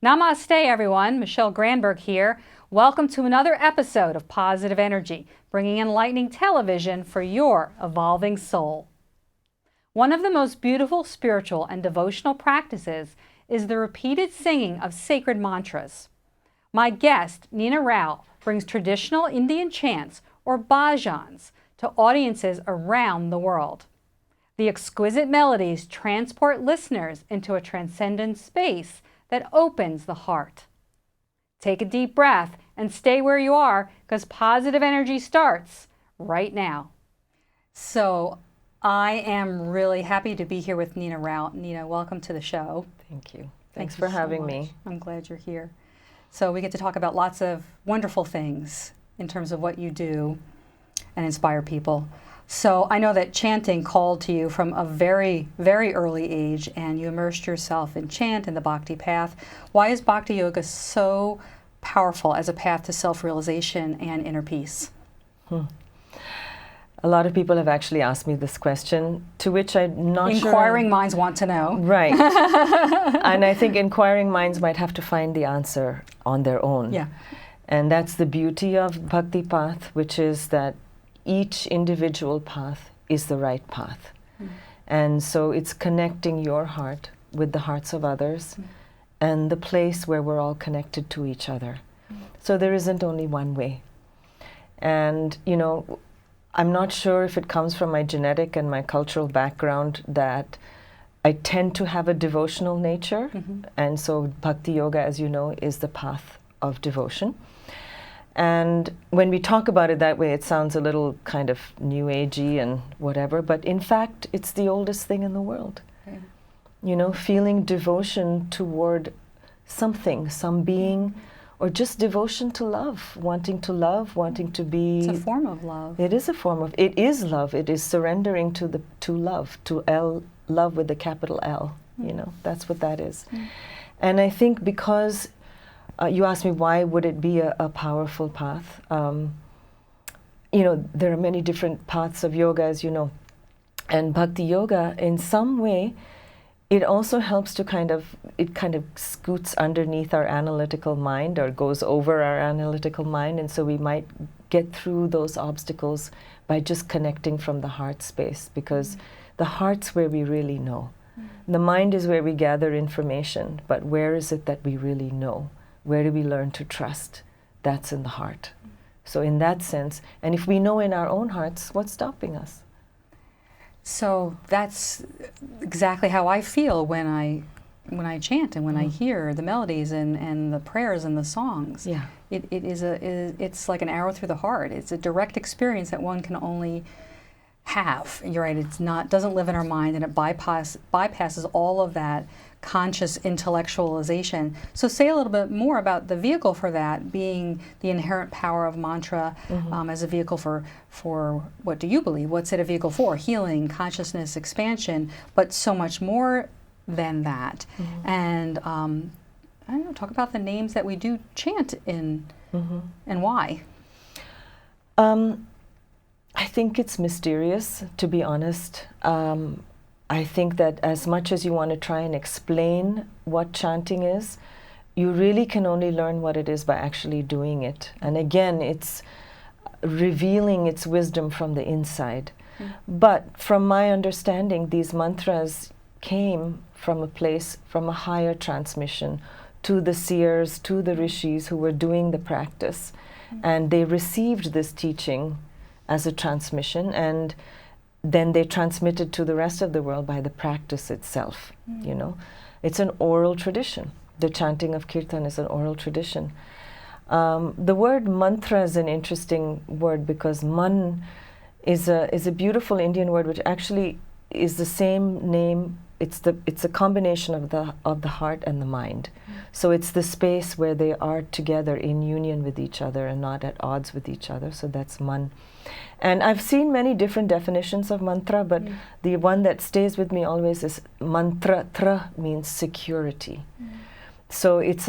Namaste, everyone. Michele Granberg here. Welcome to another episode of Positive Energy, bringing enlightening television for your evolving soul. One of the most beautiful spiritual and devotional practices is the repeated singing of sacred mantras. My guest, Nina Rao, brings traditional Indian chants, or bhajans, to audiences around the world. The exquisite melodies transport listeners into a transcendent space that opens the heart. Take a deep breath and stay where you are, because positive energy starts right now. So I am really happy to be here with Nina Rao. Nina, welcome to the show. Thank you. Thanks for having me. I'm glad you're here. So we get to talk about lots of wonderful things in terms of what you do and inspire people. So I know that chanting called to you from a very, very early age, and you immersed yourself in chant and the Bhakti path. Why is Bhakti Yoga so powerful as a path to self-realization and inner peace? A lot of people have actually asked me this question, to which I'm not sure. Inquiring minds want to know. Right. And I think inquiring minds might have to find the answer on their own. Yeah. And that's the beauty of Bhakti path, which is that each individual path is the right path. And so it's connecting your heart with the hearts of others and the place where we're all connected to each other. So there isn't only one way. And, you know, I'm not sure if it comes from my genetic and my cultural background that I tend to have a devotional nature. And so Bhakti Yoga, as you know, is the path of devotion. And when we talk about it that way, it sounds a little kind of new agey and whatever, but in fact, it's the oldest thing in the world. Okay. You know, feeling devotion toward something, some being, or just devotion to love, wanting to be. It's a form of love. It is a form of, it is love. It is surrendering to love, love with a capital L, you know, that's what that is. And I think because you asked me why would it be a powerful path. You know, there are many different paths of yoga, as you know. And Bhakti Yoga, in some way, it also helps to kind of scoots underneath our analytical mind or goes over our analytical mind. And so we might get through those obstacles by just connecting from the heart space, because the heart's where we really know. The mind is where we gather information, but where is it that we really know? Where do we learn to trust? That's in the heart. So in that sense, and if we know in our own hearts, what's stopping us? So that's exactly how I feel when I chant and when I hear the melodies and the prayers and the songs. Yeah. It's like an arrow through the heart. It's a direct experience that one can only have. You're right. Doesn't live in our mind, and it bypasses all of that conscious intellectualization. So say a little bit more about the vehicle for that, being the inherent power of mantra as a vehicle for what do you believe? What's it a vehicle for? Healing, consciousness, expansion, but so much more than that. And I don't know, talk about the names that we do chant in and why. I think it's mysterious, to be honest. I think that as much as you want to try and explain what chanting is, you really can only learn what it is by actually doing it. And again, it's revealing its wisdom from the inside. But from my understanding, these mantras came from a place, from a higher transmission to the seers, to the rishis who were doing the practice. And they received this teaching as a transmission, and then they transmitted to the rest of the world by the practice itself. You know, it's an oral tradition. The chanting of Kirtan is an oral tradition. The word mantra is an interesting word, because man is a beautiful Indian word which actually is the same name. It's a combination of the heart and the mind. So it's the space where they are together in union with each other and not at odds with each other. So that's man. And I've seen many different definitions of mantra, but the one that stays with me always is mantra. Tra means security. So it's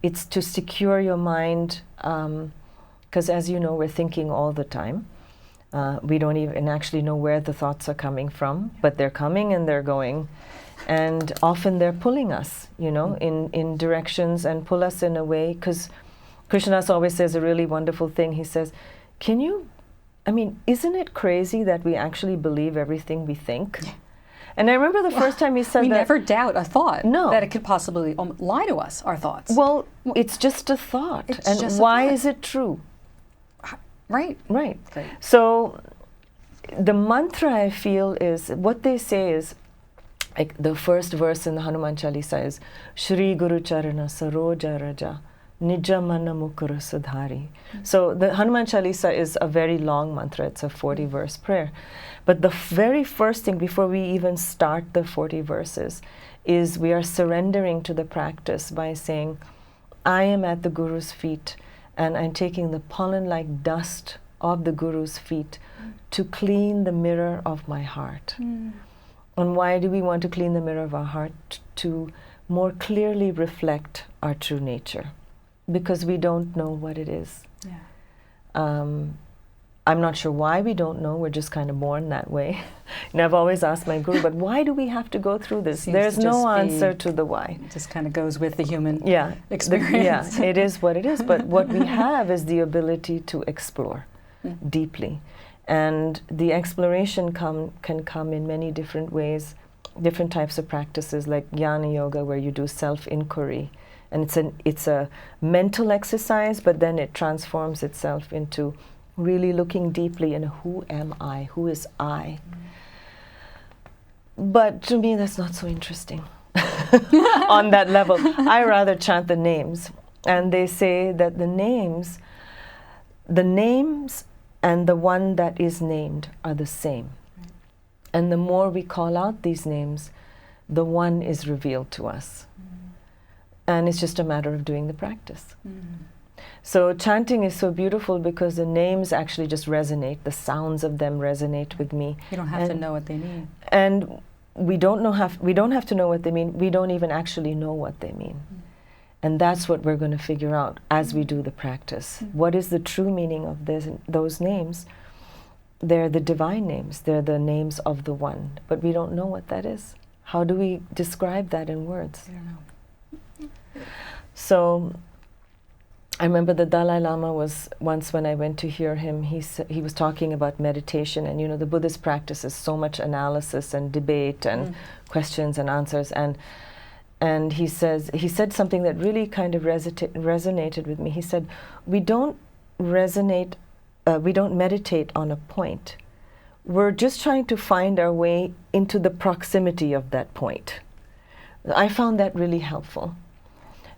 it's to secure your mind, because as you know, we're thinking all the time. We don't even actually know where the thoughts are coming from, but they're coming and they're going. And often they're pulling us, in directions and pull us in a way, because Krishnas always says a really wonderful thing. He says, isn't it crazy that we actually believe everything we think? And I remember the first time he said we that. We never doubt a thought No. that it could possibly lie to us, our thoughts. Well, it's just a thought. And just why is it true? Right. Right. Great. So the mantra, I feel, is, what they say is, like the first verse in the Hanuman Chalisa is, Shri Guru Charana Saroja Raja Nija Mana Mukura Sudhari. So the Hanuman Chalisa is a very long mantra. It's a 40-verse prayer. But the very first thing, before we even start the 40 verses, is we are surrendering to the practice by saying, I am at the Guru's feet, and I'm taking the pollen-like dust of the Guru's feet to clean the mirror of my heart. And why do we want to clean the mirror of our heart? To more clearly reflect our true nature, because we don't know what it is. I'm not sure why we don't know. We're just kind of born that way. And I've always asked my guru, but why do we have to go through this? There's no answer to the why. It just kind of goes with the human experience. It is what it is. But what we have is the ability to explore deeply. And the exploration can come in many different ways, different types of practices, like jnana yoga, where you do self-inquiry. And it's a mental exercise, but then it transforms itself into really looking deeply in who am I, who is I. But to me, that's not so interesting on that level. I rather chant the names. And they say that the names and the one that is named are the same. And the more we call out these names, the one is revealed to us. And it's just a matter of doing the practice. So chanting is so beautiful because the names actually just resonate. The sounds of them resonate with me. You don't have to know what they mean. And we don't have to know what they mean. We don't even actually know what they mean. And that's what we're going to figure out as we do the practice. What is the true meaning of those names? They're the divine names. They're the names of the one. But we don't know what that is. How do we describe that in words? I don't know. So I remember the Dalai Lama was once, when I went to hear him, he was talking about meditation, and the Buddhist practice is so much analysis and debate and questions and answers, and he said something that really kind of resonated with me. He said, we don't meditate on a point. We're just trying to find our way into the proximity of that point. I found that really helpful.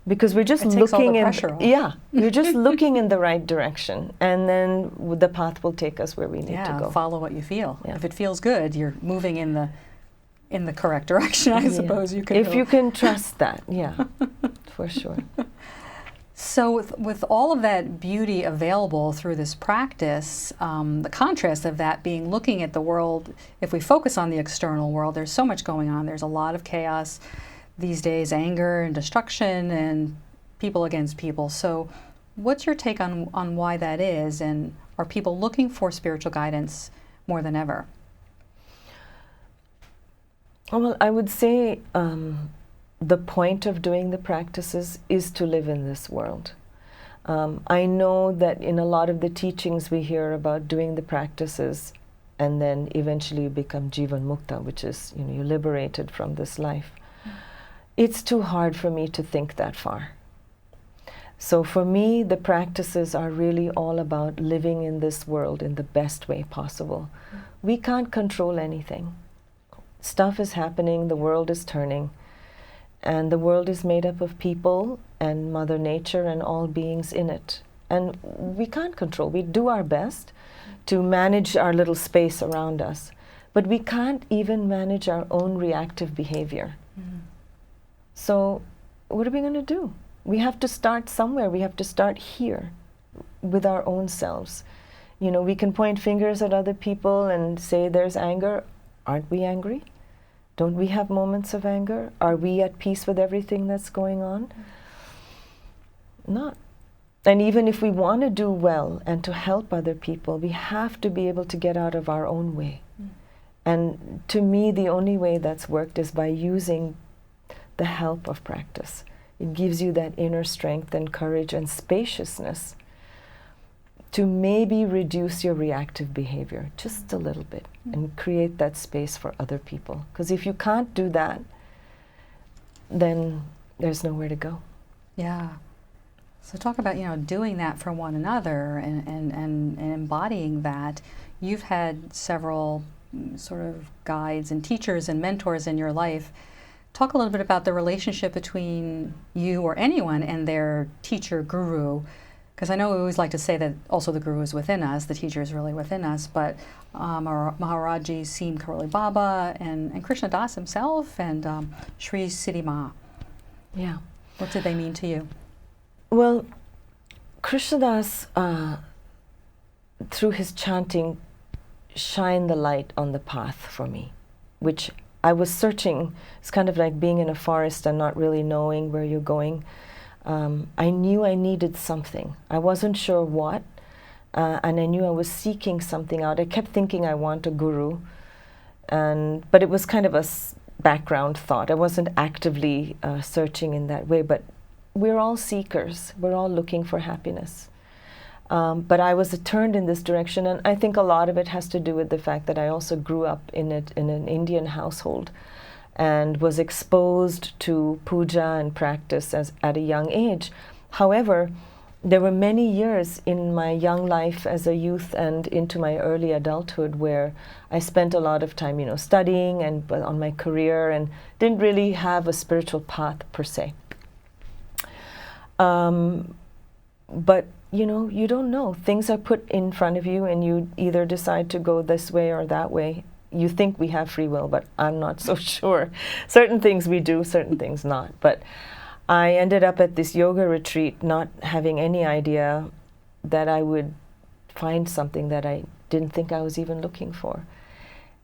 Because we're just looking you're just looking in the right direction, and then the path will take us where we need to go. Follow what you feel. If it feels good, you're moving in the correct direction, I suppose you can. If you can trust that, for sure. So with all of that beauty available through this practice, the contrast of that being looking at the world, if we focus on the external world, there's so much going on. There's a lot of chaos these days, anger and destruction and people against people. So what's your take on why that is, and are people looking for spiritual guidance more than ever? Well, I would say the point of doing the practices is to live in this world. I know that in a lot of the teachings we hear about doing the practices and then eventually you become Jivan Mukta, which is, you're liberated from this life. It's too hard for me to think that far. So for me, the practices are really all about living in this world in the best way possible. We can't control anything. Stuff is happening, the world is turning, and the world is made up of people and Mother Nature and all beings in it. And we can't control. We do our best to manage our little space around us, but we can't even manage our own reactive behavior. So what are we going to do? We have to start somewhere. We have to start here with our own selves. We can point fingers at other people and say there's anger. Aren't we angry? Don't we have moments of anger? Are we at peace with everything that's going on? Not. And even if we want to do well and to help other people, we have to be able to get out of our own way And to me, the only way that's worked is by using the help of practice. It gives you that inner strength and courage and spaciousness to maybe reduce your reactive behavior just a little bit and create that space for other people. Because if you can't do that, then there's nowhere to go. Yeah. So talk about, doing that for one another and embodying that. You've had several sort of guides and teachers and mentors in your life. Talk a little bit about the relationship between you or anyone and their teacher, guru, because I know we always like to say that also the guru is within us, the teacher is really within us, but Maharaji Seem Karoli Baba and Krishna Das himself and Sri Siddhi Ma. Yeah. What did they mean to you? Well, Krishna Das, through his chanting, shined the light on the path for me, which I was searching. It's kind of like being in a forest and not really knowing where you're going. I knew I needed something. I wasn't sure what, and I knew I was seeking something out. I kept thinking I want a guru, but it was kind of a background thought. I wasn't actively searching in that way, but we're all seekers. We're all looking for happiness. But I was turned in this direction, and I think a lot of it has to do with the fact that I also grew up in an Indian household and was exposed to puja and practice at a young age. However, there were many years in my young life as a youth and into my early adulthood where I spent a lot of time, studying and on my career and didn't really have a spiritual path per se. But you don't know. Things are put in front of you and you either decide to go this way or that way. You think we have free will, but I'm not so sure. Certain things we do, certain things not. But I ended up at this yoga retreat not having any idea that I would find something that I didn't think I was even looking for.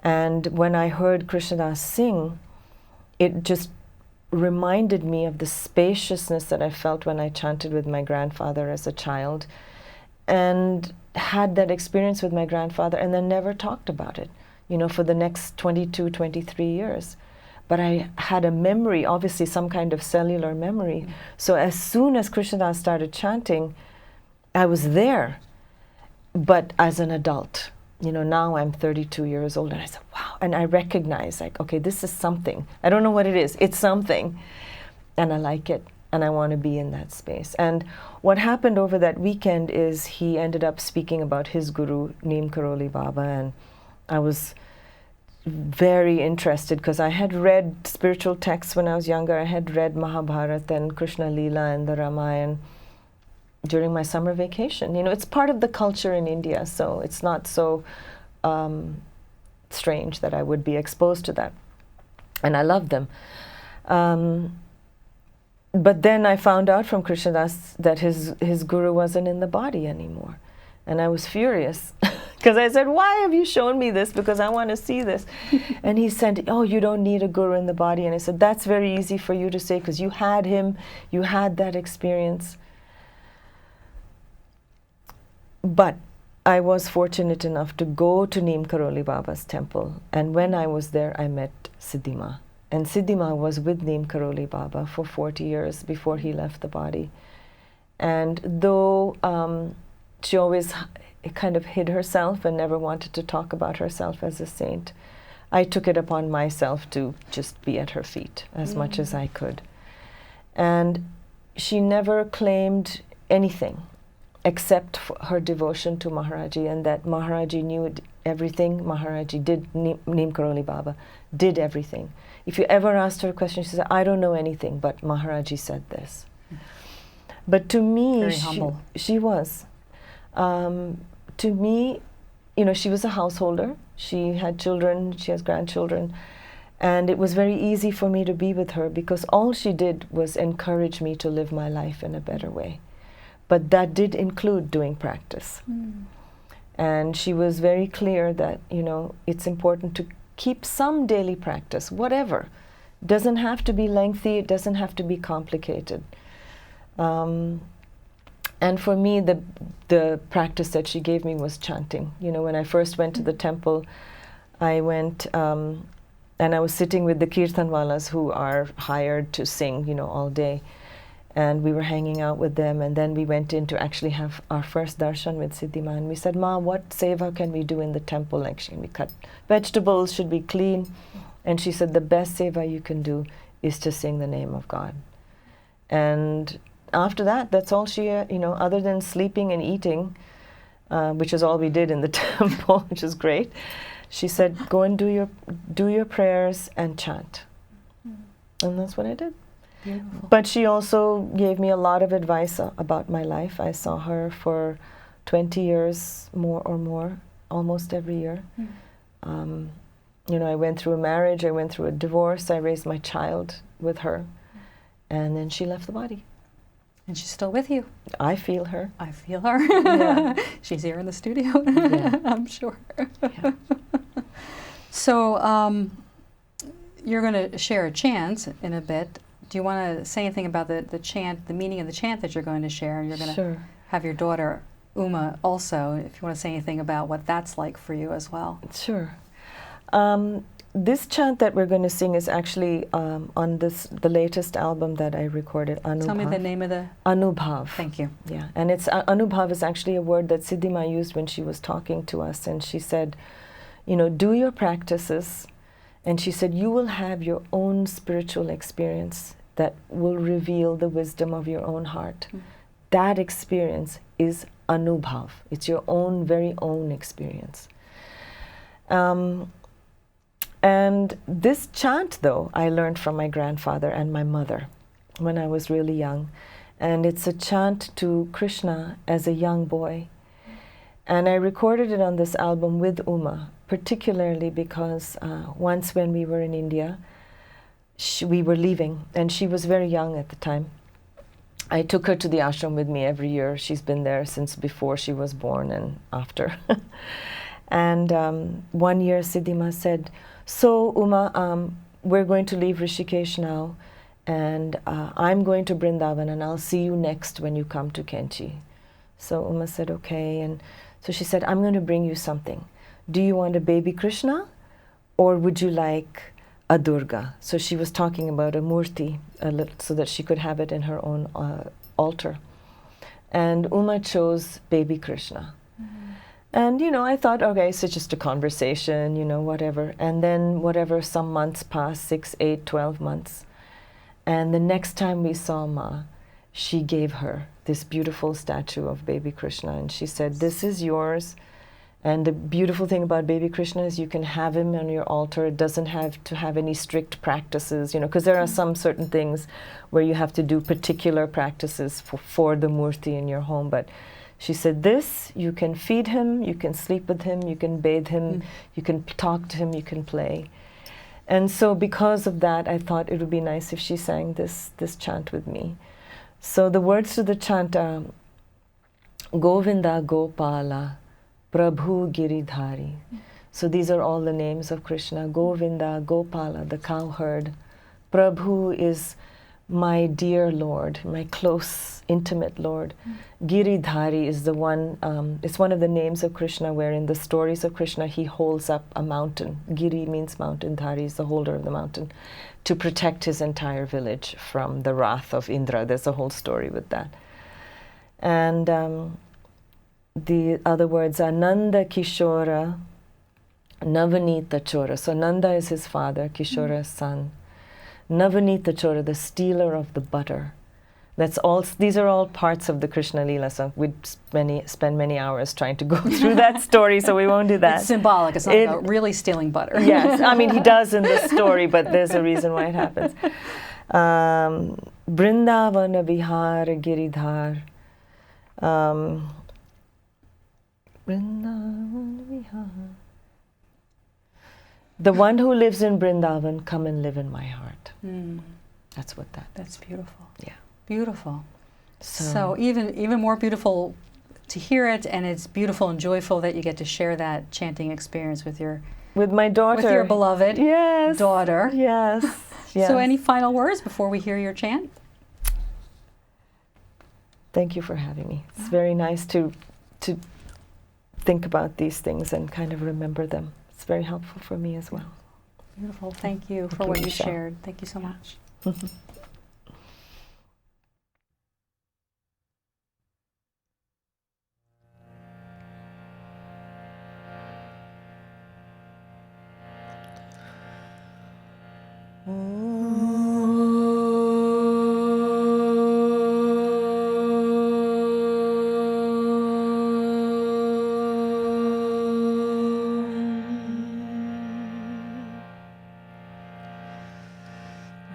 And when I heard Krishnadas sing, it just reminded me of the spaciousness that I felt when I chanted with my grandfather as a child, and had that experience with my grandfather and then never talked about it, for the next 22, 23 years. But I had a memory, obviously some kind of cellular memory. Mm-hmm. So as soon as Krishnadas started chanting, I was there, but as an adult. Now I'm 32 years old, and I said, wow. And I recognize, okay, this is something. I don't know what it is. It's something. And I like it, and I want to be in that space. And what happened over that weekend is he ended up speaking about his guru, Neem Karoli Baba, and I was very interested because I had read spiritual texts when I was younger. I had read Mahabharata and Krishna Leela and the Ramayana during my summer vacation. It's part of the culture in India, so it's not so strange that I would be exposed to that. And I love them. But then I found out from Krishnadas that his guru wasn't in the body anymore. And I was furious because I said, why have you shown me this? Because I want to see this. And he said, oh, you don't need a guru in the body. And I said, that's very easy for you to say because you had him, you had that experience. But I was fortunate enough to go to Neem Karoli Baba's temple. And when I was there, I met Siddhi Ma. And Siddhi Ma was with Neem Karoli Baba for 40 years before he left the body. And though she always kind of hid herself and never wanted to talk about herself as a saint, I took it upon myself to just be at her feet as much as I could. And she never claimed anything except for her devotion to Maharaji, and that Maharaji knew everything. Maharaji did, Neem Karoli Baba did everything. If you ever asked her a question, she said, I don't know anything, but Maharaji said this. But to me, she was. To me, she was a householder. She had children, she has grandchildren. And it was very easy for me to be with her because all she did was encourage me to live my life in a better way. But that did include doing practice. And she was very clear that, it's important to keep some daily practice, whatever. It doesn't have to be lengthy, it doesn't have to be complicated. And for me, the practice that she gave me was chanting. When I first went to the temple, I went, and I was sitting with the Kirtanwalas who are hired to sing, all day. And we were hanging out with them, and then we went in to actually have our first darshan with Siddhima. And we said, Ma, what seva can we do in the temple? Like, should we cut vegetables? Should we clean? And she said, the best seva you can do is to sing the name of God. And after that, that's all she, other than sleeping and eating, which is all we did in the temple, which is great. She said, go and do your prayers and chant. And that's what I did. Beautiful. But she also gave me a lot of advice about my life. I saw her for 20 years more, almost every year. I went through a marriage, I went through a divorce, I raised my child with her, and then she left the body. And she's still with you. I feel her. I feel her. Yeah. She's here in the studio, Yeah. I'm sure. Yeah. So you're going to share a chant in a bit. Do you want to say anything about the chant, the meaning of the chant that you're going to share? You're going to have your daughter, Uma, also, if you want to say anything about what that's like for you as well. Sure. This chant that we're going to sing is actually on the latest album that I recorded, Anubhav. Tell me the name of the... Anubhav. Thank you. Yeah, and it's Anubhav is actually a word that Siddhima used when she was talking to us, and she said, do your practices, and she said, you will have your own spiritual experience that will reveal the wisdom of your own heart. That experience is Anubhav. It's your own, very own experience. And this chant, though, I learned from my grandfather and my mother when I was really young. And it's a chant to Krishna as a young boy. And I recorded it on this album with Uma, particularly because once when we were in India, we were leaving, and she was very young at the time. I took her to the ashram with me every year. She's been there since before she was born and after. And one year Siddhima said, so Uma, we're going to leave Rishikesh now, and I'm going to Vrindavan, and I'll see you next when you come to Kenchi. So Uma said, okay. And so she said, I'm going to bring you something. Do you want a baby Krishna, or would you like a Durga? So she was talking about a murti, so that she could have it in her own altar. And Uma chose baby Krishna. And, I thought, okay, so just a conversation, whatever. And then some months passed, 6, 8, 12 months. And the next time we saw Ma, she gave her this beautiful statue of baby Krishna. And she said, this is yours. And the beautiful thing about baby Krishna is you can have him on your altar. It doesn't have to have any strict practices, because there are some certain things where you have to do particular practices for the murti in your home. But she said, this, you can feed him, you can sleep with him, you can bathe him, you can talk to him, you can play. And so because of that, I thought it would be nice if she sang this chant with me. So the words to the chant are, Govinda Gopala, Prabhu Giridhari. So these are all the names of Krishna. Govinda, Gopala, the cowherd. Prabhu is my dear Lord, my close, intimate Lord. Giridhari is the one, it's one of the names of Krishna where in the stories of Krishna he holds up a mountain. Giri means mountain, Dhari is the holder of the mountain, to protect his entire village from the wrath of Indra. There's a whole story with that. And the other words are Nanda Kishora, Navanita Chora. So Nanda is his father, Kishora's son. Navanita Chora, the stealer of the butter. That's all. These are all parts of the Krishna Leela. So we'd spend many hours trying to go through that story, so we won't do that. It's symbolic. It's not about really stealing butter. Yes, I mean he does in the story, but there's a reason why it happens. Brindavana Vihara Giridhar. Brindavana Vihara. The one who lives in Brindavan, come and live in my heart. That's what that. That's beautiful. Yeah. Beautiful. So even more beautiful to hear it, and it's beautiful and joyful that you get to share that chanting experience with my daughter, with your beloved daughter. Yes. Yes. So any final words before we hear your chant? Thank you for having me. It's very nice to think about these things and kind of remember them. It's very helpful for me as well. Beautiful. Thank you for you, what you Michele. shared. Thank you so much.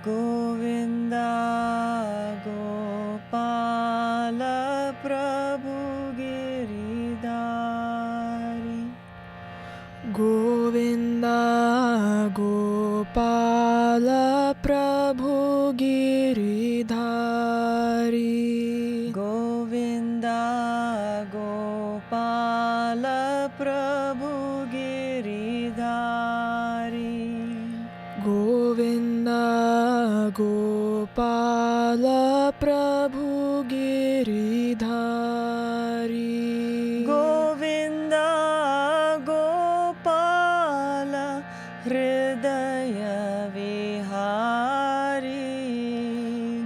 Govinda Gopala Prabhu Giridhari Govinda Gopala Prabhu Giridhari Govinda Gopala Prabhu Giridhari Govinda Gopala Prabhu Giridhari Govinda Gopala Hridaya Vihari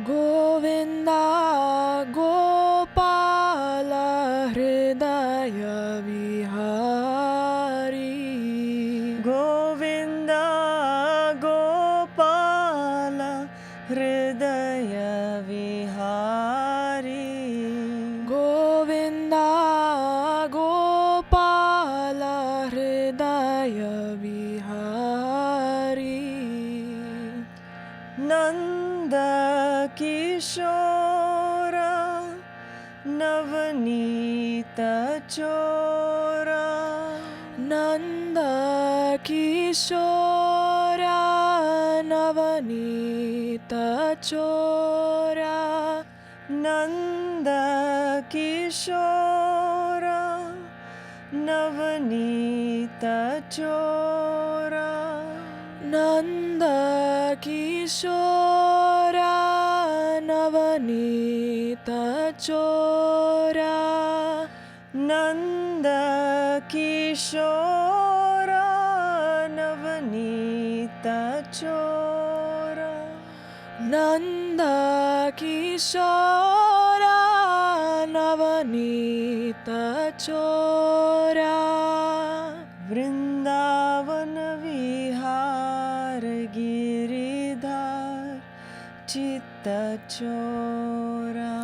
Govinda Gopala Hridaya Vihari Govinda Gopala Hridaya Vihari Govinda Gopala Hridaya Vihari Nanda Kishora Navanita Chora Nanda Kishora Navanita Chora Nanda Kishora Navanita Chora Nanda Kishora Navanita Chora Nanda Kishora Navanita Chora Nanda Kishora Navanita Chora Vrindavana Vihar Giridhar Chitta Chora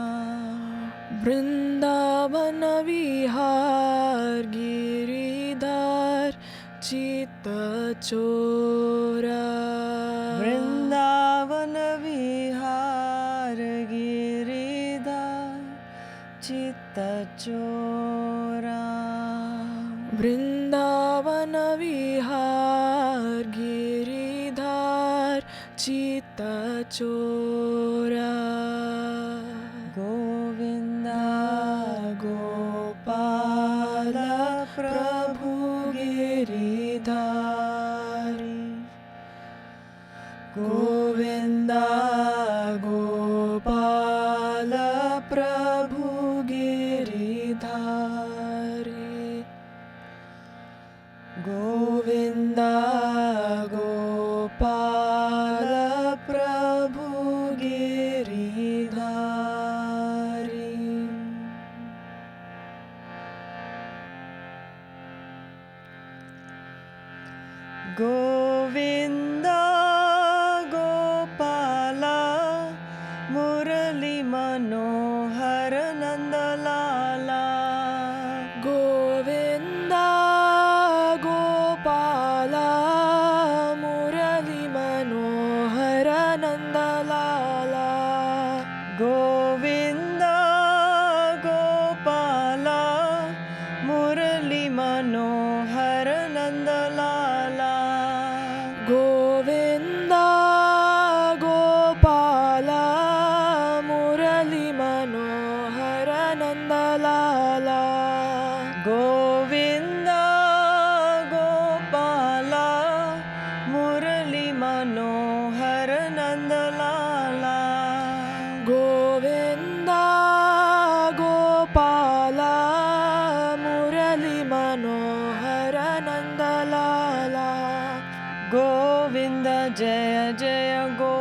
Vrindavana Vihar Giridhar Chitta Chora Vrindavana Vihar Giridhar Chitta Chora Vrindavana Vihar Giridhar Chitta Chora Govinda Gopala Prabhu Giridhari Govinda Gopala Prabhu Giridhari Govinda Gopala Prabhu Giridhari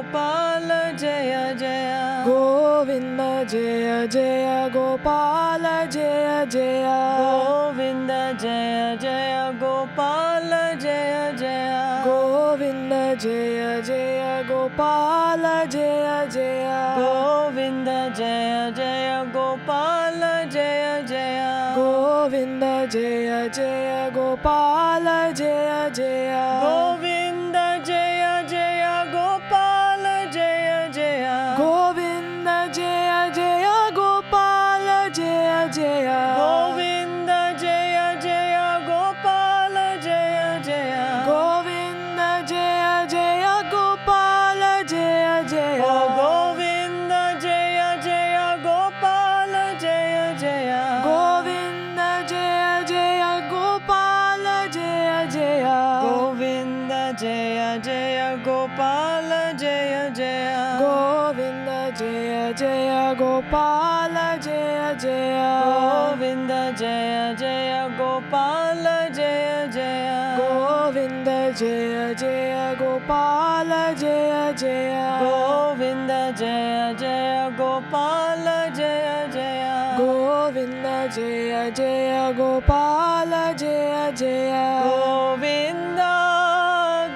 Gopala Jaya Jaya Govinda Jaya Jaya Gopala Jaya Jaya Govinda Jaya Jaya Gopala Jaya Jaya Govinda Jaya Jaya Gopala Jaya Jaya Govinda Jaya Jaya Gopala Jaya Jaya Govinda Jaya Jaya Gopala Jaya Jaya Govinda Jaya Jaya Gopala Jaya Jaya Govinda Jaya Jaya Gopala Jaya Jaya Govinda Jaya Jaya Gopala Jaya Jaya Govinda Jaya Jaya Gopala Jaya Jaya Oh Govinda Jaya Jaya Gopala Jaya Jaya Govinda Jaya Jaya Gopala Jaya Jaya Govinda Jaya Jaya Gopala Jaya Jaya Govinda Jaya Jaya Gopala Jaya Jaya Govinda Jaya Jaya Gopala Jaya Jaya Govinda Jaya Jaya Gopala Jaya Jaya Govinda Jaya Jaya Gopala Jaya Jaya Govinda Jaya Jaya Gopala Jaya Jaya Govinda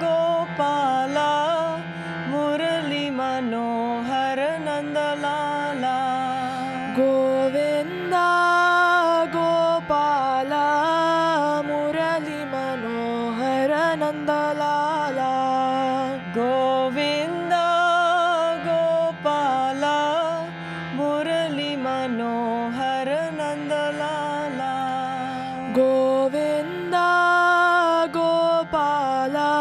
Gopala Murali Manohar Nandalala Govinda Gopala Murali Manohar Nandalala Govinda Gopala Murali Manohar Nandalala Govinda Gopala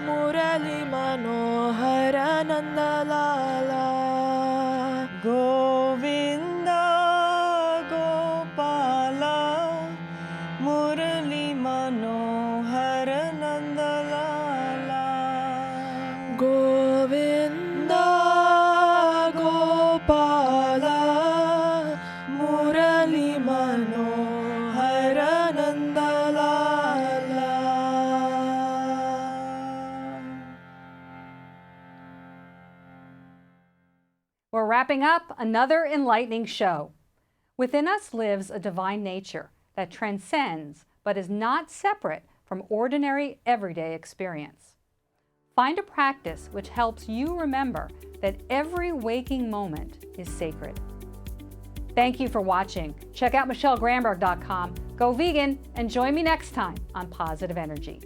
Murali Manohar Nandalala Govinda Gopala Murali Manohar Nandalala Govinda Gopala Murali Manohar Nandalala. We're wrapping up another enlightening show. Within us lives a divine nature that transcends but is not separate from ordinary everyday experience. Find a practice which helps you remember that every waking moment is sacred. Thank you for watching. Check out MicheleGranberg.com, go vegan, and join me next time on Positive Energy.